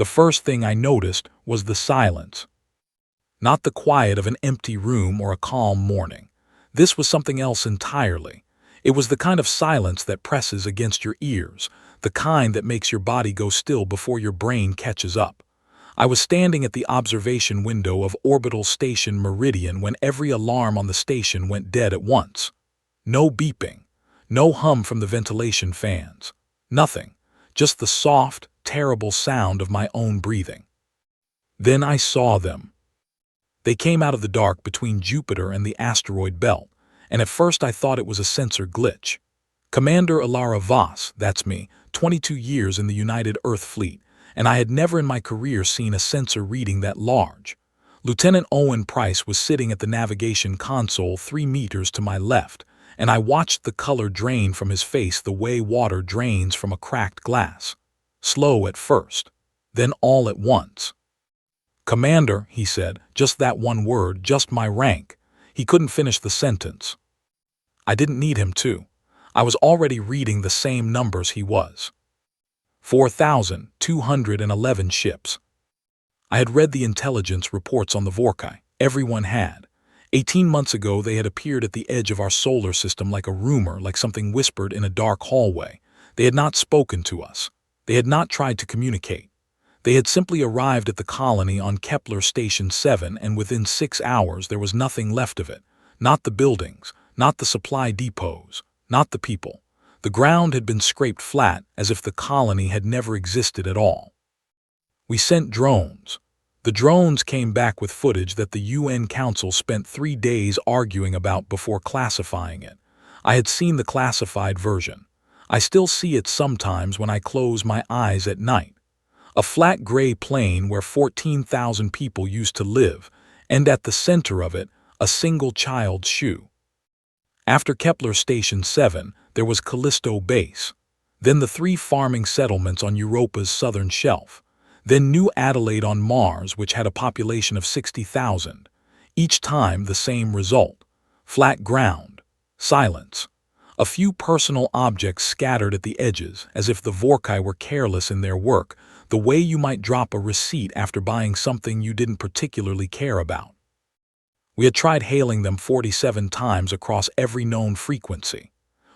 The first thing I noticed was the silence. Not the quiet of an empty room or a calm morning. This was something else entirely. It was the kind of silence that presses against your ears, the kind that makes your body go still before your brain catches up. I was standing at the observation window of Orbital Station Meridian when every alarm on the station went dead at once. No beeping, no hum from the ventilation fans, nothing, just the soft, terrible sound of my own breathing. Then I saw them. They came out of the dark between Jupiter and the asteroid belt, and at first I thought it was a sensor glitch. Commander Alara Voss, that's me, 22 years in the United Earth Fleet, and I had never in my career seen a sensor reading that large. Lieutenant Owen Price was sitting at the navigation console 3 meters to my left, and I watched the color drain from his face the way water drains from a cracked glass. Slow at first, then all at once. "Commander," he said, just that one word, just my rank. He couldn't finish the sentence. I didn't need him to. I was already reading the same numbers he was. 4,211 ships. I had read the intelligence reports on the Vorcai. Everyone had. 18 months ago they had appeared at the edge of our solar system like a rumor, like something whispered in a dark hallway. They had not spoken to us. They had not tried to communicate. They had simply arrived at the colony on Kepler Station 7, and within 6 hours there was nothing left of it. Not the buildings, not the supply depots, not the people. The ground had been scraped flat as if the colony had never existed at all. We sent drones. The drones came back with footage that the UN Council spent 3 days arguing about before classifying it. I had seen the classified version. I still see it sometimes when I close my eyes at night. A flat gray plain where 14,000 people used to live, and at the center of it, a single child's shoe. After Kepler Station 7, there was Callisto Base. Then the 3 farming settlements on Europa's southern shelf. Then New Adelaide on Mars, which had a population of 60,000. Each time the same result. Flat ground. Silence. A few personal objects scattered at the edges, as if the Vorcai were careless in their work, the way you might drop a receipt after buying something you didn't particularly care about. We had tried hailing them 47 times across every known frequency.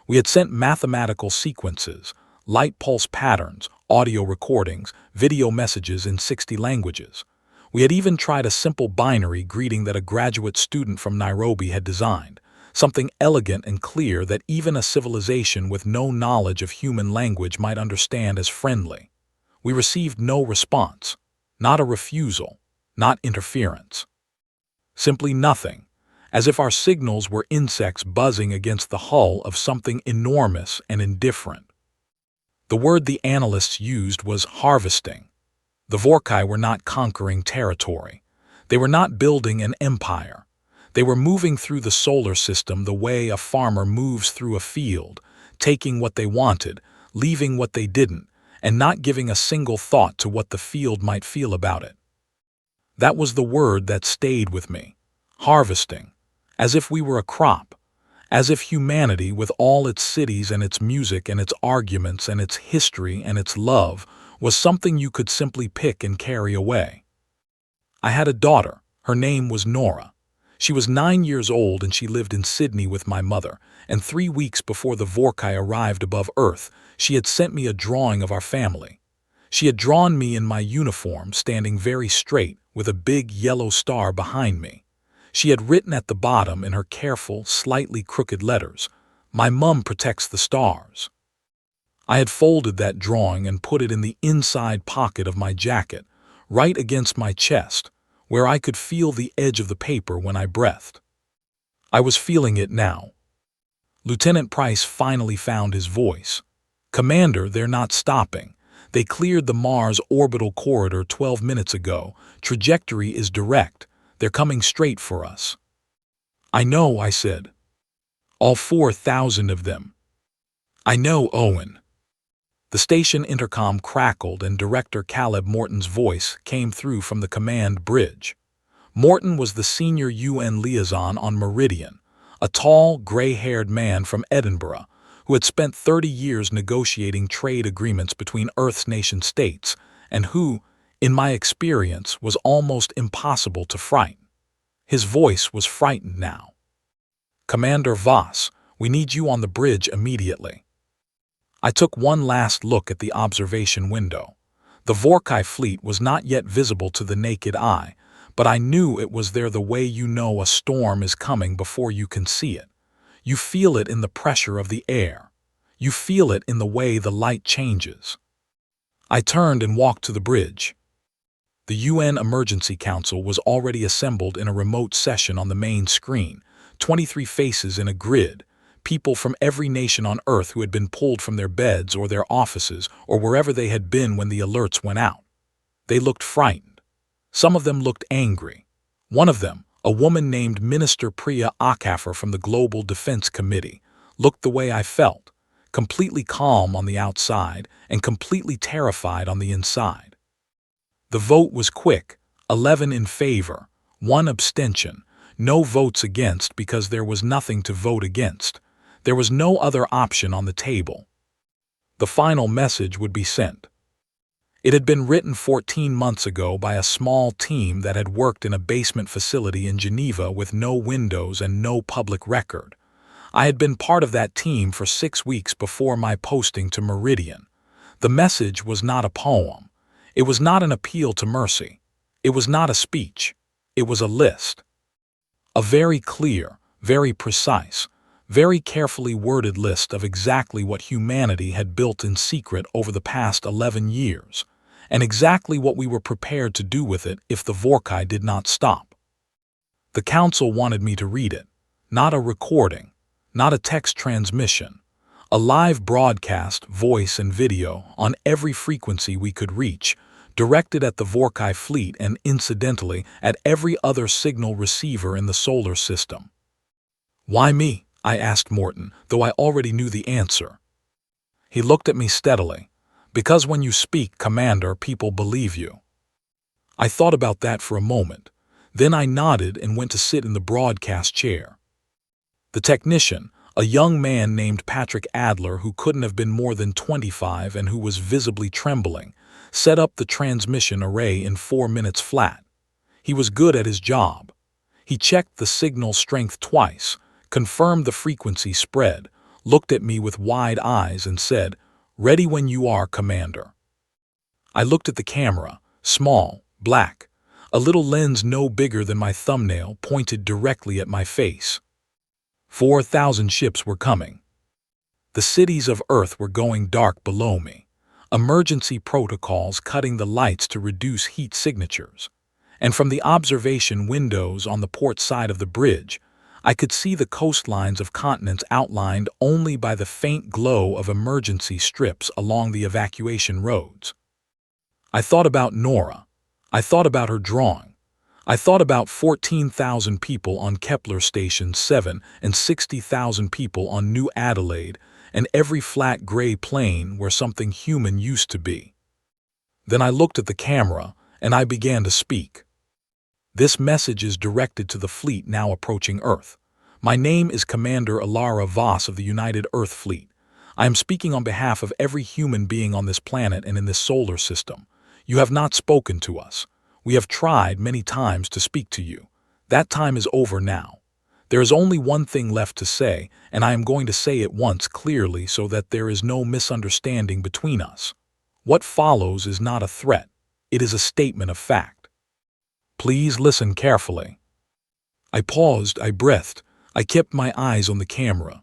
We had sent mathematical sequences, light pulse patterns, audio recordings, video messages in 60 languages. We had even tried a simple binary greeting that a graduate student from Nairobi had designed, something elegant and clear that even a civilization with no knowledge of human language might understand as friendly. We received no response, not a refusal, not interference. Simply nothing, as if our signals were insects buzzing against the hull of something enormous and indifferent. The word the analysts used was harvesting. The Vorcai were not conquering territory. They were not building an empire. They were moving through the solar system the way a farmer moves through a field, taking what they wanted, leaving what they didn't, and not giving a single thought to what the field might feel about it. That was the word that stayed with me. Harvesting. As if we were a crop. As if humanity, with all its cities and its music and its arguments and its history and its love, was something you could simply pick and carry away. I had a daughter. Her name was Nora. She was 9 years old and she lived in Sydney with my mother, and 3 weeks before the Vorcai arrived above Earth, she had sent me a drawing of our family. She had drawn me in my uniform, standing very straight, with a big yellow star behind me. She had written at the bottom in her careful, slightly crooked letters, "My mum protects the stars." I had folded that drawing and put it in the inside pocket of my jacket, right against my chest, where I could feel the edge of the paper when I breathed. I was feeling it now. Lieutenant Price finally found his voice. "Commander, they're not stopping. They cleared the Mars orbital corridor 12 minutes ago. Trajectory is direct. They're coming straight for us." "I know," I said. "All 4,000 of them." "I know, Owen." The station intercom crackled and Director Caleb Morton's voice came through from the command bridge. Morton was the senior UN liaison on Meridian, a tall, gray-haired man from Edinburgh who had spent 30 years negotiating trade agreements between Earth's nation-states and who, in my experience, was almost impossible to frighten. His voice was frightened now. "Commander Voss, we need you on the bridge immediately." I took one last look at the observation window. The Vorcai fleet was not yet visible to the naked eye, but I knew it was there the way you know a storm is coming before you can see it. You feel it in the pressure of the air. You feel it in the way the light changes. I turned and walked to the bridge. The UN Emergency Council was already assembled in a remote session on the main screen, 23 faces in a grid, people from every nation on Earth who had been pulled from their beds or their offices or wherever they had been when the alerts went out. They looked frightened. Some of them looked angry. One of them, a woman named Minister Priya Akafer from the Global Defense Committee, looked the way I felt, completely calm on the outside and completely terrified on the inside. The vote was quick, 11 in favor, 1 abstention, no votes against because there was nothing to vote against. There was no other option on the table. The final message would be sent. It had been written 14 months ago by a small team that had worked in a basement facility in Geneva with no windows and no public record. I had been part of that team for 6 weeks before my posting to Meridian. The message was not a poem. It was not an appeal to mercy. It was not a speech. It was a list. A very clear, very precise, very carefully worded list of exactly what humanity had built in secret over the past 11 years, and exactly what we were prepared to do with it if the Vorcai did not stop. The council wanted me to read it, not a recording, not a text transmission, a live broadcast, voice and video, on every frequency we could reach, directed at the Vorcai fleet and, incidentally, at every other signal receiver in the solar system. "Why me?" I asked Morton, though I already knew the answer. He looked at me steadily. "Because when you speak, Commander, people believe you." I thought about that for a moment. Then I nodded and went to sit in the broadcast chair. The technician, a young man named Patrick Adler who couldn't have been more than 25 and who was visibly trembling, set up the transmission array in 4 minutes flat. He was good at his job. He checked the signal strength twice, confirmed the frequency spread, looked at me with wide eyes and said, "Ready when you are, Commander." I looked at the camera, small, black, a little lens no bigger than my thumbnail pointed directly at my face. 4,000 ships were coming. The cities of Earth were going dark below me, emergency protocols cutting the lights to reduce heat signatures, and from the observation windows on the port side of the bridge, I could see the coastlines of continents outlined only by the faint glow of emergency strips along the evacuation roads. I thought about Nora. I thought about her drawing. I thought about 14,000 people on Kepler Station 7 and 60,000 people on New Adelaide and every flat gray plane where something human used to be. Then I looked at the camera and I began to speak. "This message is directed to the fleet now approaching Earth. My name is Commander Ilara Voss of the United Earth Fleet. I am speaking on behalf of every human being on this planet and in this solar system. You have not spoken to us. We have tried many times to speak to you. That time is over now. There is only one thing left to say, and I am going to say it once clearly so that there is no misunderstanding between us. What follows is not a threat. It is a statement of fact. Please listen carefully." I paused, I breathed, I kept my eyes on the camera.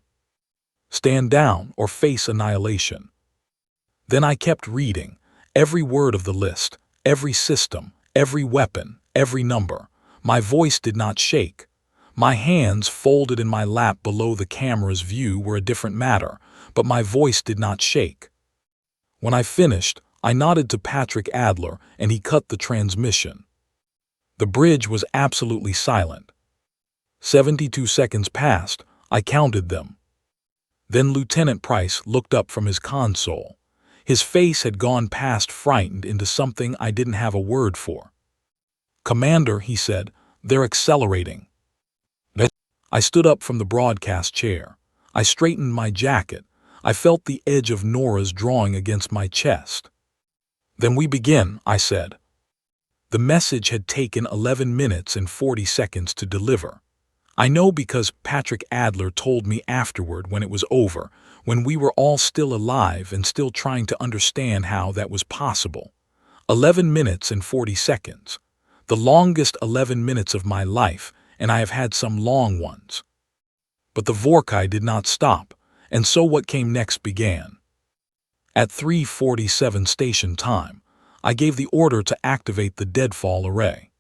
"Stand down or face annihilation." Then I kept reading, every word of the list, every system, every weapon, every number. My voice did not shake. My hands folded in my lap below the camera's view were a different matter, but my voice did not shake. When I finished, I nodded to Patrick Adler and he cut the transmission. The bridge was absolutely silent. 72 seconds passed, I counted them. Then Lieutenant Price looked up from his console. His face had gone past frightened into something I didn't have a word for. "Commander," he said, "they're accelerating." I stood up from the broadcast chair. I straightened my jacket. I felt the edge of Nora's drawing against my chest. "Then we begin," I said. The message had taken 11 minutes and 40 seconds to deliver. I know because Patrick Adler told me afterward when it was over, when we were all still alive and still trying to understand how that was possible. 11 minutes and 40 seconds. The longest 11 minutes of my life, and I have had some long ones. But the Vorcai did not stop, and so what came next began. At 3:47 station time, I gave the order to activate the deadfall array.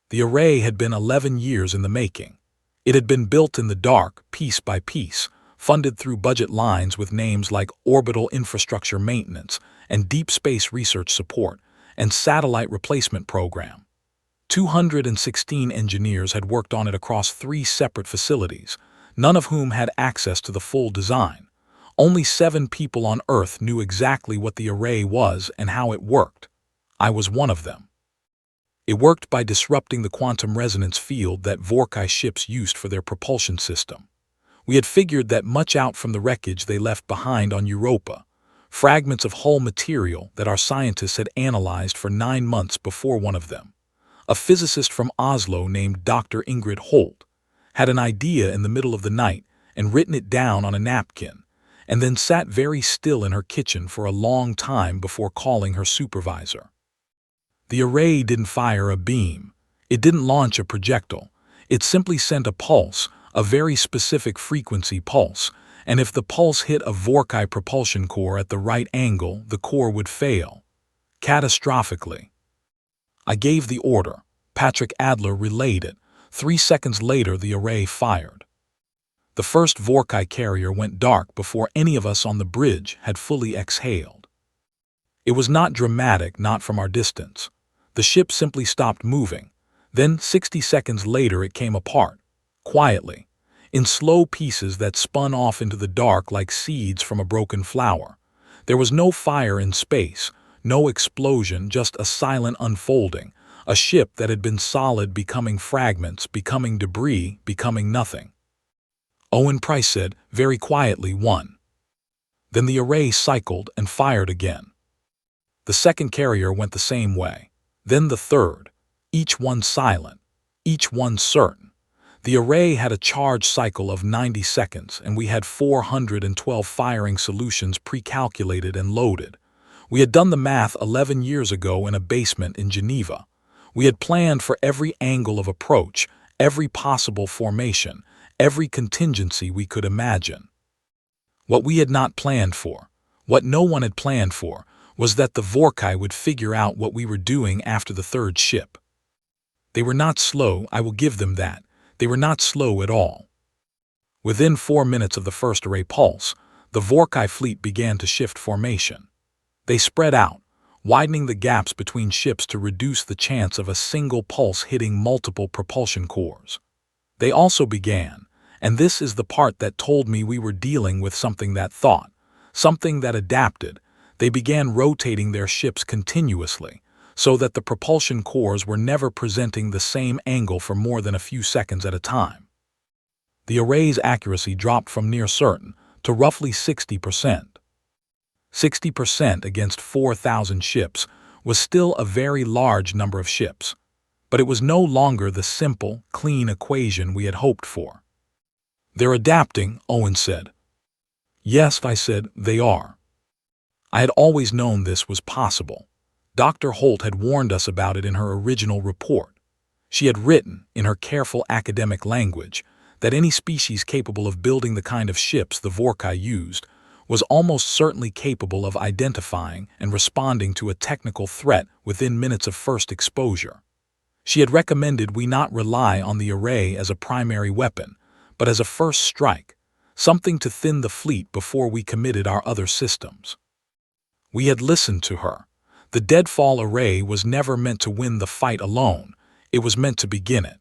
The array had been 11 years in the making. It had been built in the dark, piece by piece, funded through budget lines with names like Orbital Infrastructure Maintenance and Deep Space Research Support and Satellite Replacement Program. 216 engineers had worked on it across 3 separate facilities, none of whom had access to the full design. Only 7 people on Earth knew exactly what the array was and how it worked. I was one of them. It worked by disrupting the quantum resonance field that Vorcai ships used for their propulsion system. We had figured that much out from the wreckage they left behind on Europa, fragments of hull material that our scientists had analyzed for 9 months before one of them, a physicist from Oslo named Dr. Ingrid Holt, had an idea in the middle of the night and written it down on a napkin, and then sat very still in her kitchen for a long time before calling her supervisor. The array didn't fire a beam. It didn't launch a projectile. It simply sent a pulse, a very specific frequency pulse, and if the pulse hit a Vorcai propulsion core at the right angle, the core would fail. Catastrophically. I gave the order. Patrick Adler relayed it. 3 seconds later, the array fired. The first Vorcai carrier went dark before any of us on the bridge had fully exhaled. It was not dramatic, not from our distance. The ship simply stopped moving. Then, 60 seconds later, it came apart, quietly, in slow pieces that spun off into the dark like seeds from a broken flower. There was no fire in space, no explosion, just a silent unfolding, a ship that had been solid becoming fragments, becoming debris, becoming nothing. Owen Price said, very quietly, 1. Then the array cycled and fired again. The second carrier went the same way. Then the third, each one silent, each one certain. The array had a charge cycle of 90 seconds, and we had 412 firing solutions pre-calculated and loaded. We had done the math 11 years ago in a basement in Geneva. We had planned for every angle of approach, every possible formation, every contingency we could imagine. What we had not planned for, what no one had planned for, was that the Vorcai would figure out what we were doing after the third ship. They were not slow, I will give them that. They were not slow at all. Within 4 minutes of the first array pulse, the Vorcai fleet began to shift formation. They spread out, widening the gaps between ships to reduce the chance of a single pulse hitting multiple propulsion cores. They also began, and this is the part that told me we were dealing with something that thought, something that adapted. They began rotating their ships continuously, so that the propulsion cores were never presenting the same angle for more than a few seconds at a time. The array's accuracy dropped from near certain to roughly 60%. 60% against 4,000 ships was still a very large number of ships, but it was no longer the simple, clean equation we had hoped for. They're adapting, Owen said. Yes, I said, they are. I had always known this was possible. Dr. Holt had warned us about it in her original report. She had written, in her careful academic language, that any species capable of building the kind of ships the Vorcai used was almost certainly capable of identifying and responding to a technical threat within minutes of first exposure. She had recommended we not rely on the array as a primary weapon, but as a first strike, something to thin the fleet before we committed our other systems. We had listened to her. The deadfall array was never meant to win the fight alone, it was meant to begin it.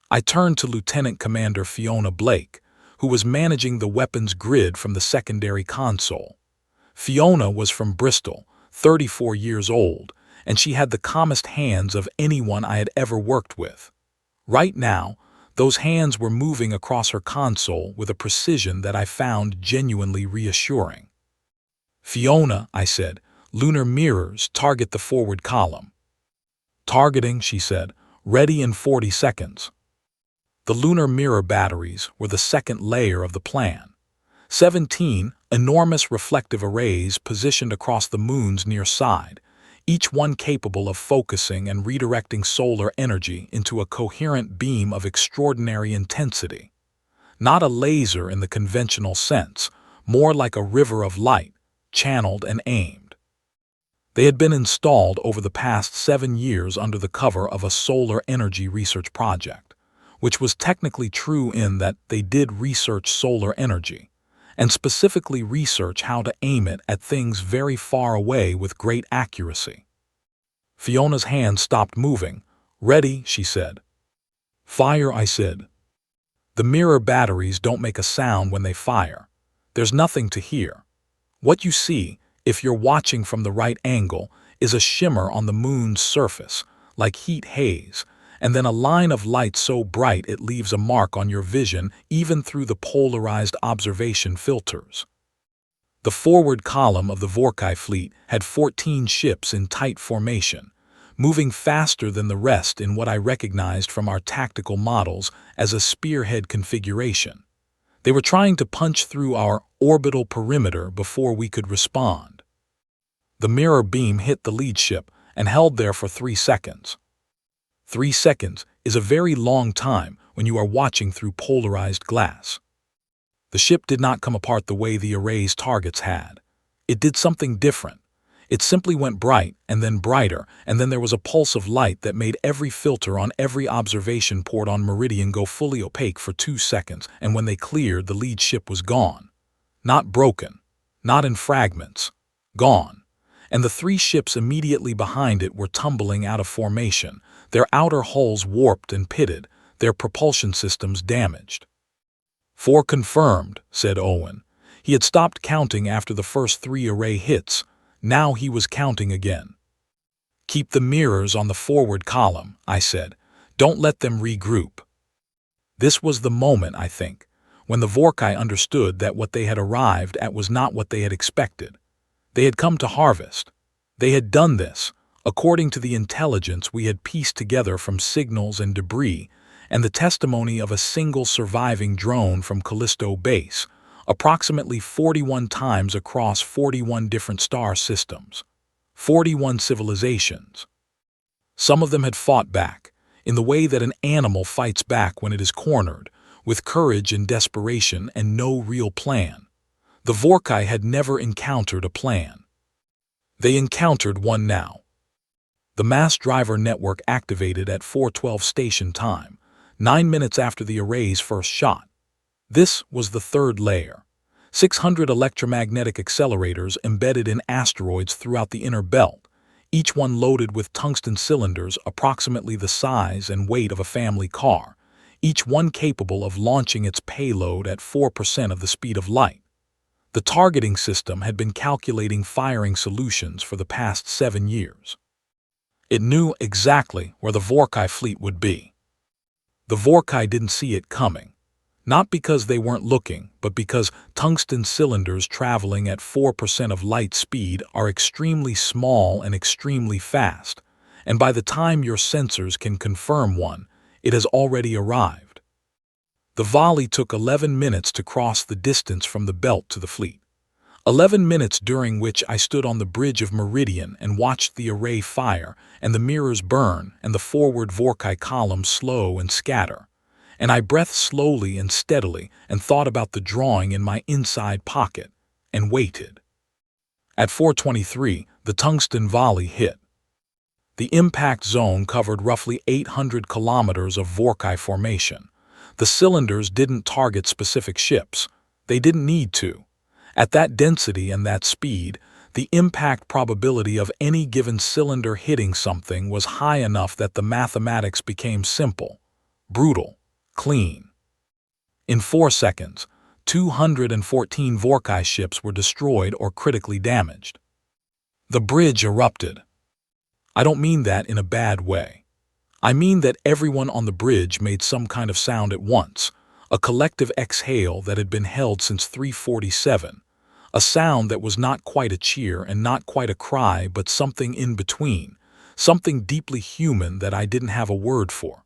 I turned to Lieutenant Commander Fiona Blake, who was managing the weapons grid from the secondary console. Fiona was from Bristol, 34 years old, and she had the calmest hands of anyone I had ever worked with. Right now, those hands were moving across her console with a precision that I found genuinely reassuring. Fiona, I said, lunar mirrors target the forward column. Targeting, she said. Ready in 40 seconds. The lunar mirror batteries were the second layer of the plan. 17 enormous reflective arrays positioned across the moon's near side, each one capable of focusing and redirecting solar energy into a coherent beam of extraordinary intensity. Not a laser in the conventional sense, more like a river of light, channeled and aimed. They had been installed over the past 7 years under the cover of a solar energy research project, which was technically true in that they did research solar energy, and specifically research how to aim it at things very far away with great accuracy. Fiona's hand stopped moving. Ready, she said. Fire, I said. The mirror batteries don't make a sound when they fire. There's nothing to hear. What you see, if you're watching from the right angle, is a shimmer on the moon's surface, like heat haze, and then a line of light so bright it leaves a mark on your vision even through the polarized observation filters. The forward column of the Vorcai fleet had 14 ships in tight formation, moving faster than the rest in what I recognized from our tactical models as a spearhead configuration. They were trying to punch through our orbital perimeter before we could respond. The mirror beam hit the lead ship and held there for 3 seconds. 3 seconds is a very long time when you are watching through polarized glass. The ship did not come apart the way the array's targets had. It did something different. It simply went bright and then brighter, and then there was a pulse of light that made every filter on every observation port on Meridian go fully opaque for 2 seconds, and when they cleared, the lead ship was gone. Not broken, not in fragments, gone. And the 3 ships immediately behind it were tumbling out of formation, their outer hulls warped and pitted, their propulsion systems damaged. 4 confirmed, said Owen. He had stopped counting after the first 3 array hits. Now he was counting again. Keep the mirrors on the forward column, I said. Don't let them regroup. This was the moment, I think, when the Vorcai understood that what they had arrived at was not what they had expected. They had come to harvest. They had done this, according to the intelligence we had pieced together from signals and debris, and the testimony of a single surviving drone from Callisto Base, approximately 41 times across 41 different star systems, 41 civilizations. Some of them had fought back, in the way that an animal fights back when it is cornered, with courage and desperation and no real plan. The Vorcai had never encountered a plan. They encountered one now. The mass driver network activated at 4:12 station time, 9 minutes after the array's first shot. This was the third layer. 600 electromagnetic accelerators embedded in asteroids throughout the inner belt, each one loaded with tungsten cylinders approximately the size and weight of a family car, each one capable of launching its payload at 4% of the speed of light. The targeting system had been calculating firing solutions for the past 7 years. It knew exactly where the Vorcai fleet would be. The Vorcai didn't see it coming. Not because they weren't looking, but because tungsten cylinders traveling at 4% of light speed are extremely small and extremely fast, and by the time your sensors can confirm one, it has already arrived. The volley took 11 minutes to cross the distance from the belt to the fleet. 11 minutes during which I stood on the bridge of Meridian and watched the array fire and the mirrors burn and the forward Vorcai columns slow and scatter. And I breathed slowly and steadily and thought about the drawing in my inside pocket, and waited. At 4:23, the tungsten volley hit. The impact zone covered roughly 800 kilometers of Vorcai formation. The cylinders didn't target specific ships. They didn't need to. At that density and that speed, the impact probability of any given cylinder hitting something was high enough that the mathematics became simple, brutal, clean. In 4 seconds, 214 Vorcai ships were destroyed or critically damaged. The bridge erupted. I don't mean that in a bad way. I mean that everyone on the bridge made some kind of sound at once, a collective exhale that had been held since 347, a sound that was not quite a cheer and not quite a cry but something in between, something deeply human that I didn't have a word for.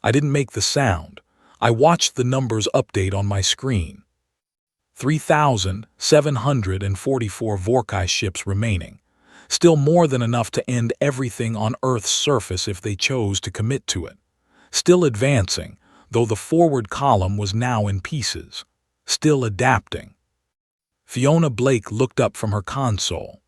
I didn't make the sound. I watched the numbers update on my screen. 3,744 Vorcai ships remaining, still more than enough to end everything on Earth's surface if they chose to commit to it. Still advancing, though the forward column was now in pieces. Still adapting. Fiona Blake looked up from her console.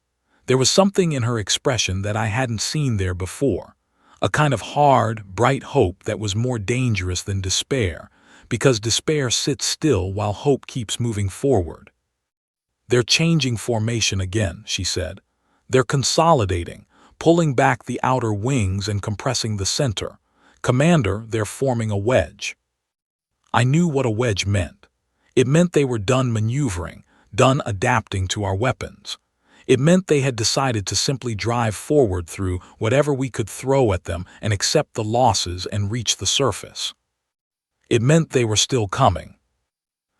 There was something in her expression that I hadn't seen there before, a kind of hard, bright hope that was more dangerous than despair, because despair sits still while hope keeps moving forward. "They're changing formation again," she said. "They're consolidating, pulling back the outer wings and compressing the center. Commander, they're forming a wedge." I knew what a wedge meant. It meant they were done maneuvering, done adapting to our weapons. It meant they had decided to simply drive forward through whatever we could throw at them and accept the losses and reach the surface. It meant they were still coming.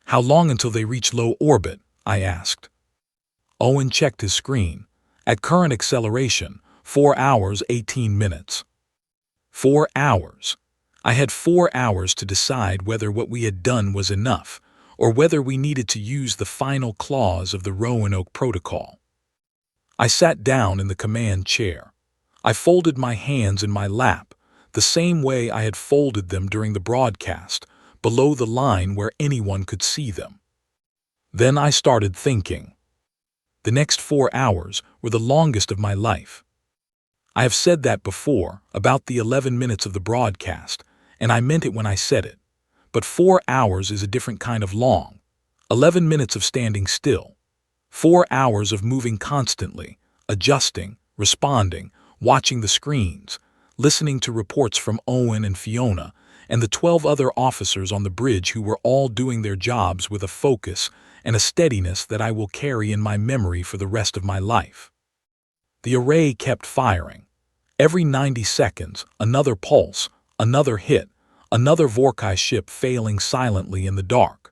"How long until they reach low orbit?" I asked. Owen checked his screen. "At current acceleration, 4 hours, 18 minutes. 4 hours. I had 4 hours to decide whether what we had done was enough, or whether we needed to use the final clause of the Roanoke Protocol. I sat down in the command chair. I folded my hands in my lap, the same way I had folded them during the broadcast, below the line where anyone could see them. Then I started thinking. The next 4 hours were the longest of my life. I have said that before, about the 11 minutes of the broadcast, and I meant it when I said it. But 4 hours is a different kind of long. 11 minutes of standing still. 4 hours of moving constantly, adjusting, responding, watching the screens, listening to reports from Owen and Fiona, and the 12 other officers on the bridge who were all doing their jobs with a focus and a steadiness that I will carry in my memory for the rest of my life. The array kept firing. Every 90 seconds, another pulse, another hit, another Vorcai ship failing silently in the dark.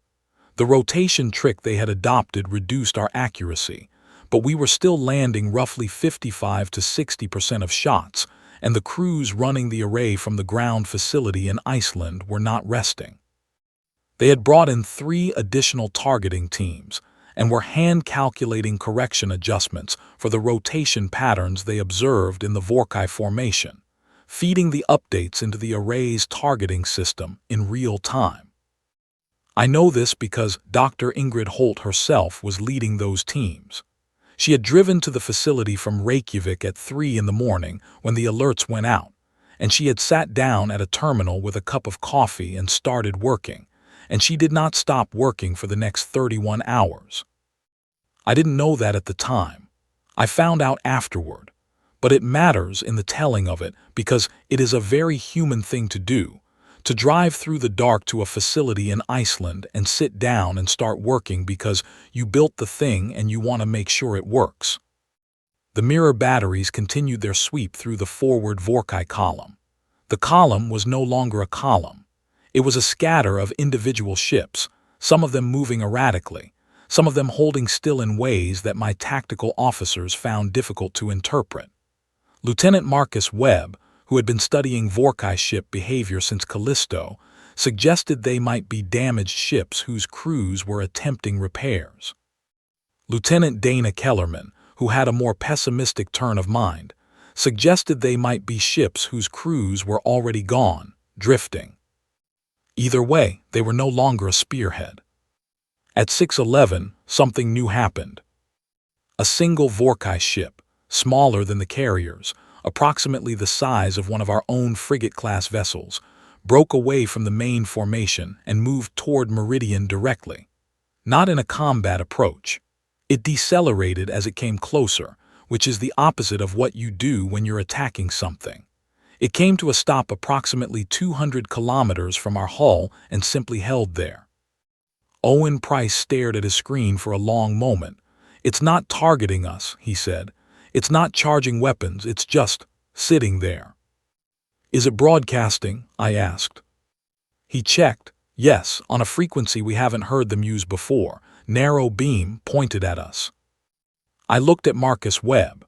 The rotation trick they had adopted reduced our accuracy, but we were still landing roughly 55 to 60% of shots, and the crews running the array from the ground facility in Iceland were not resting. They had brought in 3 additional targeting teams and were hand-calculating correction adjustments for the rotation patterns they observed in the Vorcai formation, feeding the updates into the array's targeting system in real time. I know this because Dr. Ingrid Holt herself was leading those teams. She had driven to the facility from Reykjavik at 3 in the morning when the alerts went out, and she had sat down at a terminal with a cup of coffee and started working, and she did not stop working for the next 31 hours. I didn't know that at the time. I found out afterward, but it matters in the telling of it because it is a very human thing to do. To drive through the dark to a facility in Iceland and sit down and start working because you built the thing and you want to make sure it works. The mirror batteries continued their sweep through the forward Vorcai column. The column was no longer a column. It was a scatter of individual ships, some of them moving erratically, some of them holding still in ways that my tactical officers found difficult to interpret. Lieutenant Marcus Webb, who had been studying Vorcai ship behavior since Callisto, suggested they might be damaged ships whose crews were attempting repairs. Lieutenant Dana Kellerman, who had a more pessimistic turn of mind, suggested they might be ships whose crews were already gone, drifting. Either way, they were no longer a spearhead. At 6:11, something new happened. A single Vorcai ship, smaller than the carriers, approximately the size of one of our own frigate-class vessels, broke away from the main formation and moved toward Meridian directly. Not in a combat approach. It decelerated as it came closer, which is the opposite of what you do when you're attacking something. It came to a stop approximately 200 kilometers from our hull and simply held there. Owen Price stared at his screen for a long moment. "It's not targeting us," he said. "It's not charging weapons, it's just sitting there." "Is it broadcasting?" I asked. He checked. "Yes, on a frequency we haven't heard them use before, narrow beam pointed at us." I looked at Marcus Webb.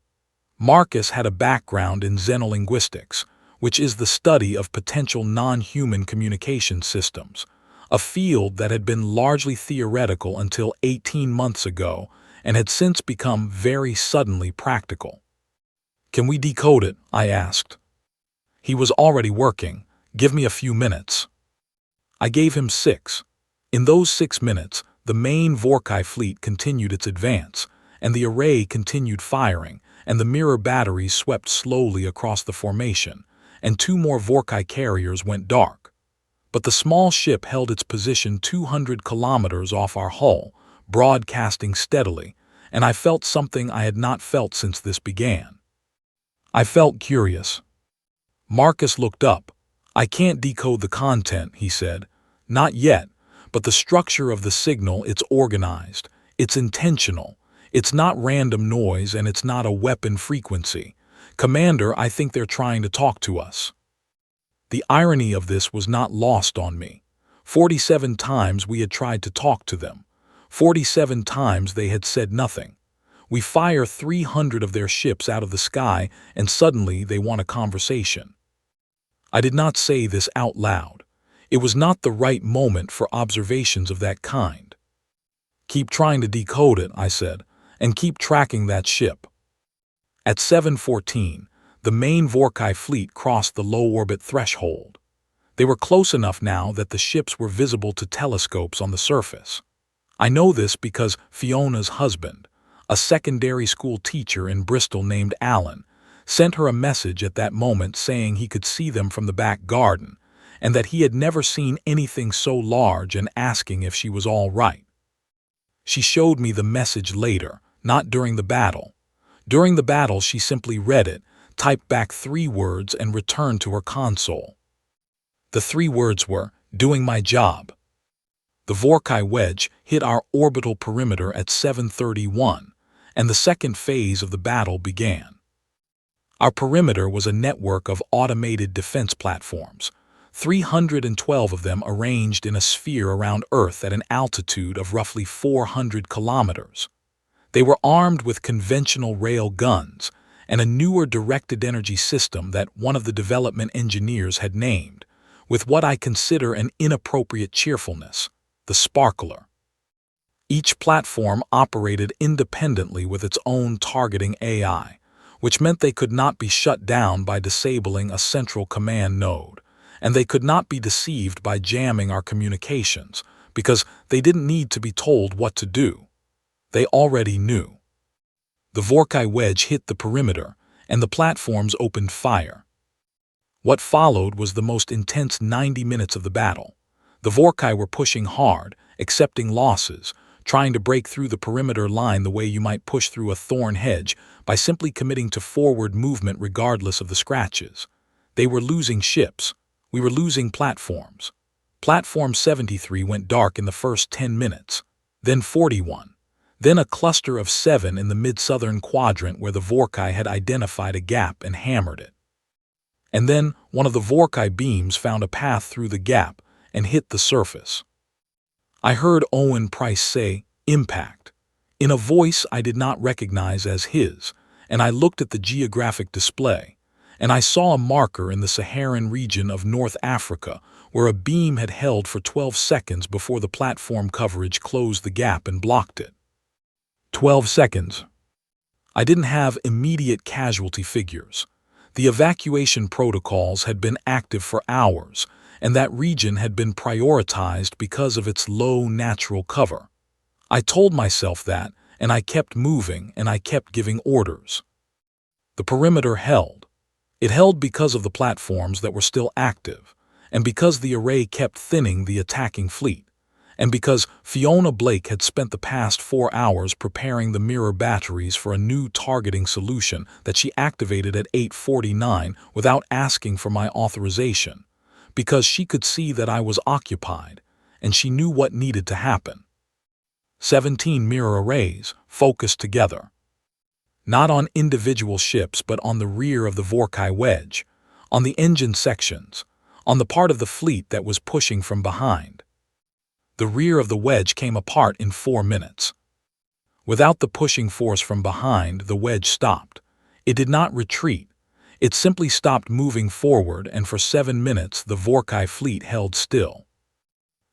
Marcus had a background in xenolinguistics, which is the study of potential non-human communication systems, a field that had been largely theoretical until 18 months ago and had since become very suddenly practical. "Can we decode it?" I asked. He was already working. "Give me a few minutes." I gave him 6. In those 6 minutes, the main Vorcai fleet continued its advance, and the array continued firing, and the mirror batteries swept slowly across the formation, and 2 more Vorcai carriers went dark. But the small ship held its position 200 kilometers off our hull, broadcasting steadily, and I felt something I had not felt since this began. I felt curious. Marcus looked up. "I can't decode the content," he said. "Not yet, but the structure of the signal, it's organized, it's intentional, it's not random noise, and it's not a weapon frequency. Commander, I think they're trying to talk to us." The irony of this was not lost on me. 47 times we had tried to talk to them. 47 times they had said nothing. We fire 300 of their ships out of the sky, and suddenly they want a conversation. I did not say this out loud. It was not the right moment for observations of that kind. "Keep trying to decode it," I said, "and keep tracking that ship." At 7:14, the main Vorcai fleet crossed the low-orbit threshold. They were close enough now that the ships were visible to telescopes on the surface. I know this because Fiona's husband, a secondary school teacher in Bristol named Alan, sent her a message at that moment saying he could see them from the back garden, and that he had never seen anything so large, and asking if she was all right. She showed me the message later, not during the battle. During the battle, she simply read it, typed back 3 words, and returned to her console. The 3 words were, "Doing my job." The Vorcai wedge hit our orbital perimeter at 7:31, and the second phase of the battle began. Our perimeter was a network of automated defense platforms, 312 of them arranged in a sphere around Earth at an altitude of roughly 400 kilometers. They were armed with conventional rail guns and a newer directed energy system that one of the development engineers had named, with what I consider an inappropriate cheerfulness, the sparkler. Each platform operated independently with its own targeting AI, which meant they could not be shut down by disabling a central command node, and they could not be deceived by jamming our communications, because they didn't need to be told what to do. They already knew. The Vorcai wedge hit the perimeter, and the platforms opened fire. What followed was the most intense 90 minutes of the battle. The Vorcai were pushing hard, accepting losses, trying to break through the perimeter line the way you might push through a thorn hedge by simply committing to forward movement regardless of the scratches. They were losing ships. We were losing platforms. Platform 73 went dark in the first 10 minutes, then 41, then a cluster of 7 in the mid-southern quadrant where the Vorcai had identified a gap and hammered it. And then one of the Vorcai beams found a path through the gap and hit the surface. I heard Owen Price say, "Impact," in a voice I did not recognize as his, and I looked at the geographic display, and I saw a marker in the Saharan region of North Africa where a beam had held for 12 seconds before the platform coverage closed the gap and blocked it. 12 seconds. I didn't have immediate casualty figures. The evacuation protocols had been active for hours, and that region had been prioritized because of its low natural cover. I told myself that, and I kept moving, and I kept giving orders. The perimeter held. It held because of the platforms that were still active, and because the array kept thinning the attacking fleet, and because Fiona Blake had spent the past 4 hours preparing the mirror batteries for a new targeting solution that she activated at 8:49 without asking for my authorization, because she could see that I was occupied, and she knew what needed to happen. 17 mirror arrays focused together. Not on individual ships, but on the rear of the Vorcai wedge, on the engine sections, on the part of the fleet that was pushing from behind. The rear of the wedge came apart in 4 minutes. Without the pushing force from behind, the wedge stopped. It did not retreat. It simply stopped moving forward, and for 7 minutes the Vorcai fleet held still.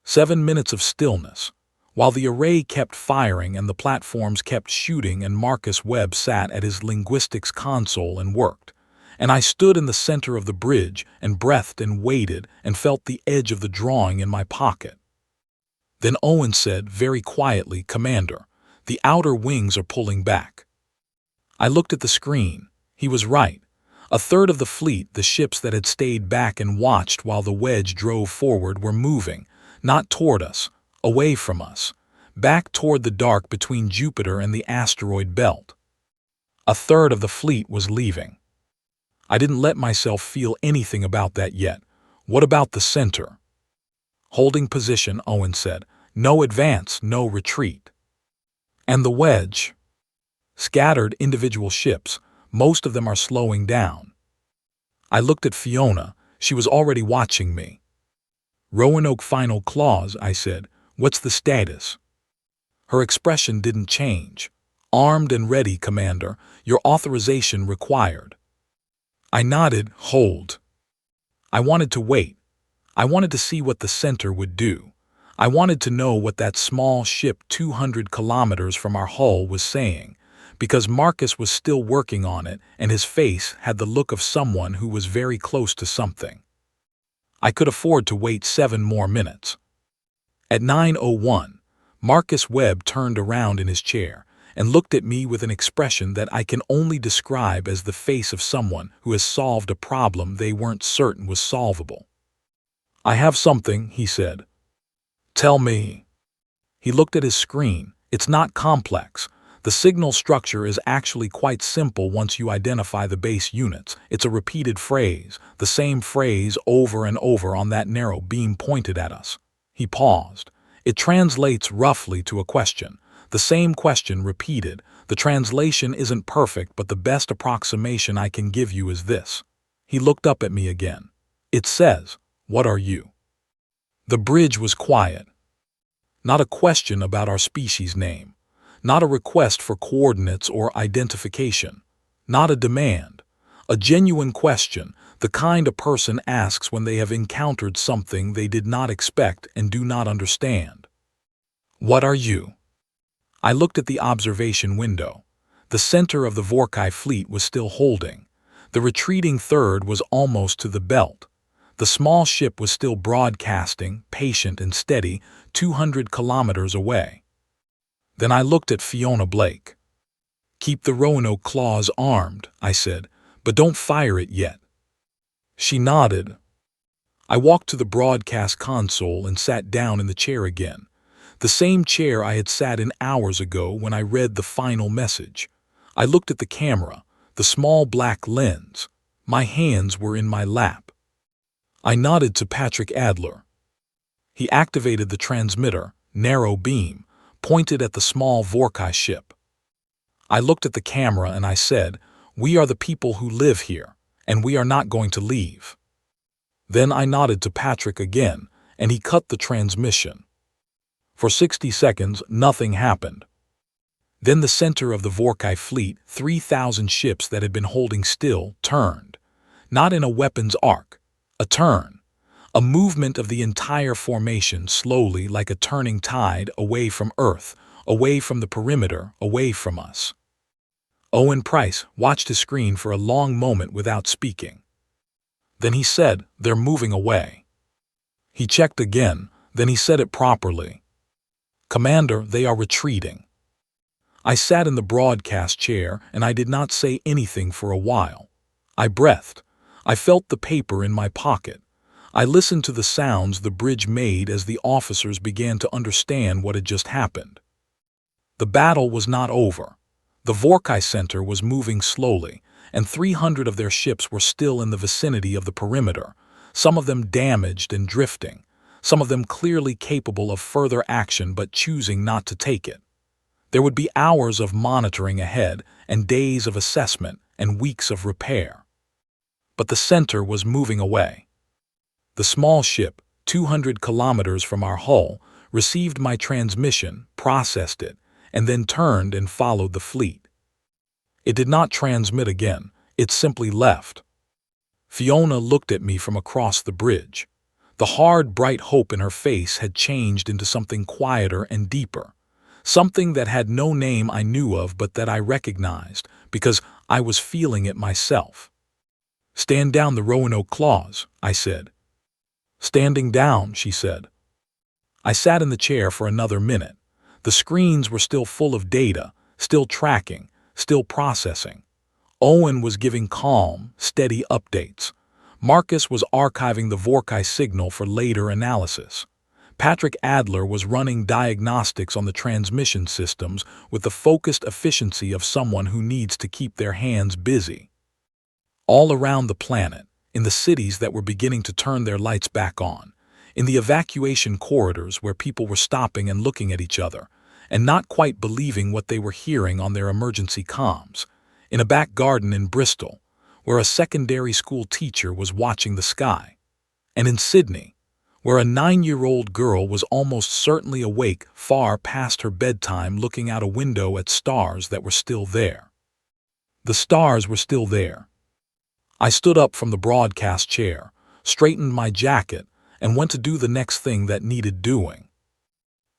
7 minutes of stillness, while the array kept firing and the platforms kept shooting, and Marcus Webb sat at his linguistics console and worked. And I stood in the center of the bridge and breathed and waited and felt the edge of the drawing in my pocket. Then Owen said very quietly, "Commander, the outer wings are pulling back." I looked at the screen. He was right. A third of the fleet, the ships that had stayed back and watched while the wedge drove forward, were moving, not toward us, away from us, back toward the dark between Jupiter and the asteroid belt. A third of the fleet was leaving. I didn't let myself feel anything about that yet. What about the center? "Holding position," Owen said. "No advance, no retreat." "And the wedge?" "Scattered individual ships. Most of them are slowing down." I looked at Fiona. She was already watching me. "Roanoke final clause," I said. "What's the status?" Her expression didn't change. "Armed and ready, Commander. Your authorization required." I nodded. "Hold." I wanted to wait. I wanted to see what the center would do. I wanted to know what that small ship 200 kilometers from our hull was saying, because Marcus was still working on it and his face had the look of someone who was very close to something. I could afford to wait 7 more minutes. At 9:01, Marcus Webb turned around in his chair and looked at me with an expression that I can only describe as the face of someone who has solved a problem they weren't certain was solvable. "I have something," he said. "Tell me." He looked at his screen. "It's not complex. The signal structure is actually quite simple once you identify the base units. It's a repeated phrase, the same phrase over and over on that narrow beam pointed at us." He paused. "It translates roughly to a question. The same question repeated. The translation isn't perfect, but the best approximation I can give you is this." He looked up at me again. "It says, 'What are you?'" The bridge was quiet. Not a question about our species name. Not a request for coordinates or identification. Not a demand. A genuine question, the kind a person asks when they have encountered something they did not expect and do not understand. "What are you?" I looked at the observation window. The center of the Vorcai fleet was still holding. The retreating third was almost to the belt. The small ship was still broadcasting, patient and steady, 200 kilometers away. Then I looked at Fiona Blake. "Keep the Roanoke claws armed," I said, "but don't fire it yet." She nodded. I walked to the broadcast console and sat down in the chair again. The same chair I had sat in hours ago when I read the final message. I looked at the camera, the small black lens. My hands were in my lap. I nodded to Patrick Adler. He activated the transmitter, narrow beam, pointed at the small Vorcai ship. I looked at the camera and I said, "We are the people who live here, and we are not going to leave." Then I nodded to Patrick again, and he cut the transmission. For 60 seconds, nothing happened. Then the center of the Vorcai fleet, 3,000 ships that had been holding still, turned. Not in a weapons arc. A turn. A movement of the entire formation slowly like a turning tide away from Earth, away from the perimeter, away from us. Owen Price watched his screen for a long moment without speaking. Then he said, "They're moving away." He checked again, then he said it properly. "Commander, they are retreating." I sat in the broadcast chair and I did not say anything for a while. I breathed. I felt the paper in my pocket. I listened to the sounds the bridge made as the officers began to understand what had just happened. The battle was not over. The Vorcai Center was moving slowly, and 300 of their ships were still in the vicinity of the perimeter, some of them damaged and drifting, some of them clearly capable of further action but choosing not to take it. There would be hours of monitoring ahead, and days of assessment, and weeks of repair. But the center was moving away. The small ship, 200 kilometers from our hull, received my transmission, processed it, and then turned and followed the fleet. It did not transmit again. It simply left. Fiona looked at me from across the bridge. The hard, bright hope in her face had changed into something quieter and deeper. Something that had no name I knew of but that I recognized, because I was feeling it myself. "Stand down the Roanoke claws," I said. "Standing down," she said. I sat in the chair for another minute. The screens were still full of data, still tracking, still processing. Owen was giving calm, steady updates. Marcus was archiving the Vorcai signal for later analysis. Patrick Adler was running diagnostics on the transmission systems with the focused efficiency of someone who needs to keep their hands busy. All around the planet, in the cities that were beginning to turn their lights back on, in the evacuation corridors where people were stopping and looking at each other, and not quite believing what they were hearing on their emergency comms, in a back garden in Bristol, where a secondary school teacher was watching the sky, and in Sydney, where a 9-year-old girl was almost certainly awake far past her bedtime looking out a window at stars that were still there. The stars were still there. I stood up from the broadcast chair, straightened my jacket, and went to do the next thing that needed doing.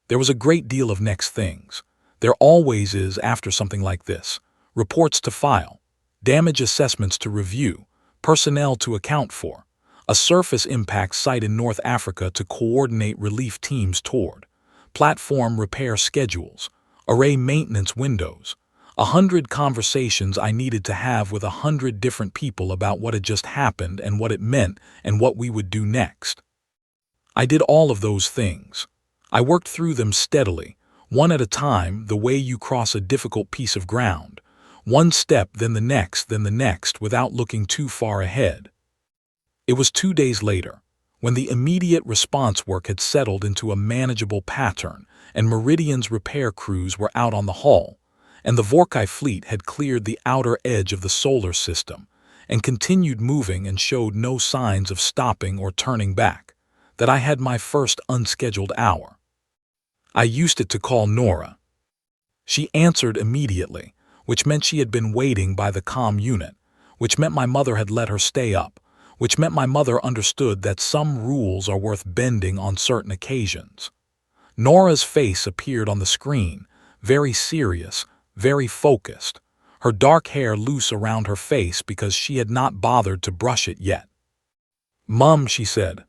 There was a great deal of next things. There always is after something like this. Reports to file, damage assessments to review, personnel to account for, a surface impact site in North Africa to coordinate relief teams toward, platform repair schedules, array maintenance windows, 100 conversations I needed to have with 100 different people about what had just happened and what it meant and what we would do next. I did all of those things. I worked through them steadily, one at a time, the way you cross a difficult piece of ground, one step, then the next, without looking too far ahead. It was 2 days later, when the immediate response work had settled into a manageable pattern and Meridian's repair crews were out on the hull, and the Vorcai fleet had cleared the outer edge of the solar system and continued moving and showed no signs of stopping or turning back, that I had my first unscheduled hour. I used it to call Nora. She answered immediately, which meant she had been waiting by the comm unit, which meant my mother had let her stay up, which meant my mother understood that some rules are worth bending on certain occasions. Nora's face appeared on the screen, very serious, very focused, her dark hair loose around her face because she had not bothered to brush it yet. "Mum," she said.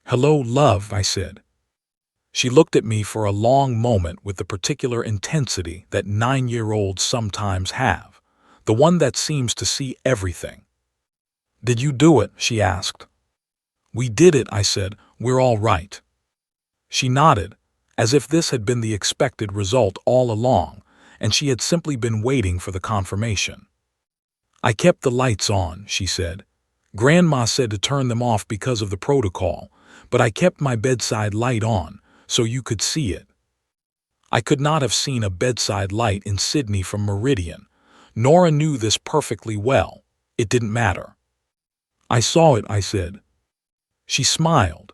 "Hello, love," I said. She looked at me for a long moment with the particular intensity that 9-year-olds sometimes have, the one that seems to see everything. "Did you do it?" she asked. "We did it," I said. "We're all right." She nodded, as if this had been the expected result all along, and she had simply been waiting for the confirmation. "I kept the lights on," she said. "Grandma said to turn them off because of the protocol, but I kept my bedside light on, so you could see it." I could not have seen a bedside light in Sydney from Meridian. Nora knew this perfectly well. It didn't matter. "I saw it," I said. She smiled.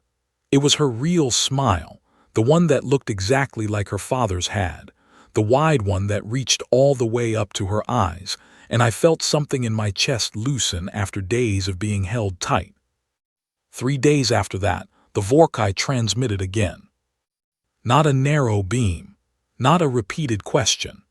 It was her real smile, the one that looked exactly like her father's had, the wide one that reached all the way up to her eyes, and I felt something in my chest loosen after days of being held tight. 3 days after that, the Vorcai transmitted again. Not a narrow beam, not a repeated question.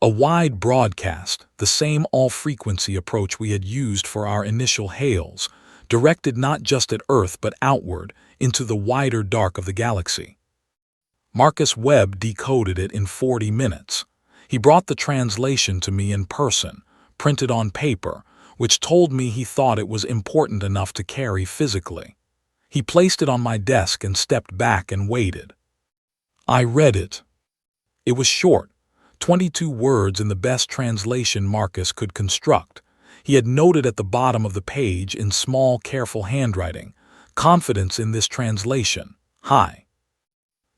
A wide broadcast, the same all-frequency approach we had used for our initial hails, directed not just at Earth but outward, into the wider dark of the galaxy. Marcus Webb decoded it in 40 minutes. He brought the translation to me in person, printed on paper, which told me he thought it was important enough to carry physically. He placed it on my desk and stepped back and waited. I read it. It was short, 22 words in the best translation Marcus could construct. He had noted at the bottom of the page in small, careful handwriting, "Confidence in this translation, high."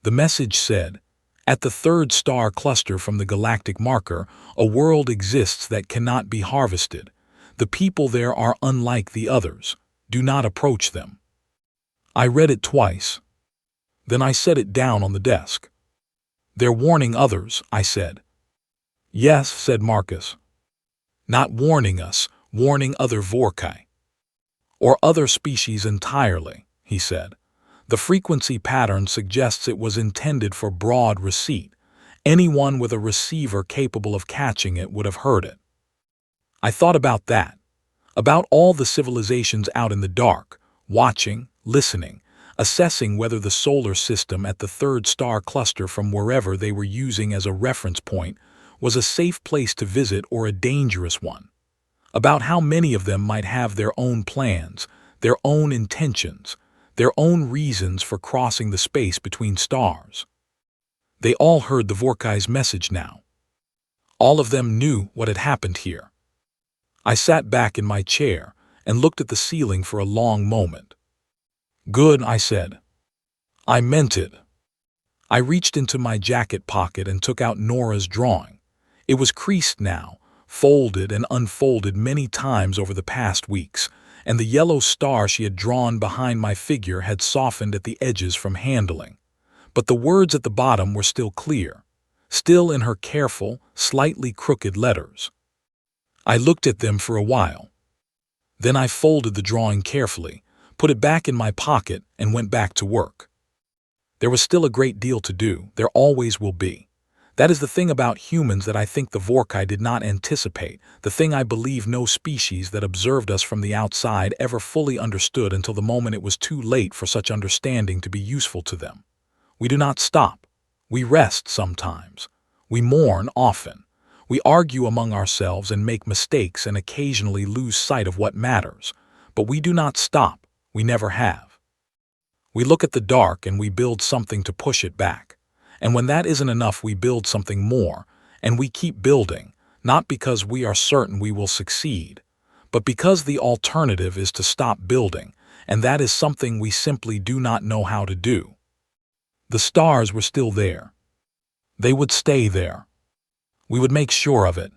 The message said, "At the third star cluster from the galactic marker, a world exists that cannot be harvested. The people there are unlike the others. Do not approach them." I read it twice. Then I set it down on the desk. "They're warning others," I said. "Yes," said Marcus. Not warning us, warning other Vorcai. Or other species entirely, he said. The frequency pattern suggests it was intended for broad receipt. Anyone with a receiver capable of catching it would have heard it. I thought about that, about all the civilizations out in the dark, watching, listening, assessing whether the solar system at the third star cluster from wherever they were using as a reference point was a safe place to visit or a dangerous one, about how many of them might have their own plans, their own intentions, their own reasons for crossing the space between stars. They all heard the Vorcai's message now. All of them knew what had happened here. I sat back in my chair and looked at the ceiling for a long moment. Good, I said. I meant it. I reached into my jacket pocket and took out Nora's drawing. It was creased now, folded and unfolded many times over the past weeks, and the yellow star she had drawn behind my figure had softened at the edges from handling. But the words at the bottom were still clear, still in her careful, slightly crooked letters. I looked at them for a while. Then I folded the drawing carefully, put it back in my pocket, and went back to work. There was still a great deal to do. There always will be. That is the thing about humans that I think the Vorcai did not anticipate, the thing I believe no species that observed us from the outside ever fully understood until the moment it was too late for such understanding to be useful to them. We do not stop. We rest sometimes. We mourn often. We argue among ourselves and make mistakes and occasionally lose sight of what matters. But we do not stop. We never have. We look at the dark and we build something to push it back. And when that isn't enough, we build something more, and we keep building, not because we are certain we will succeed, but because the alternative is to stop building, and that is something we simply do not know how to do. The stars were still there. They would stay there. We would make sure of it.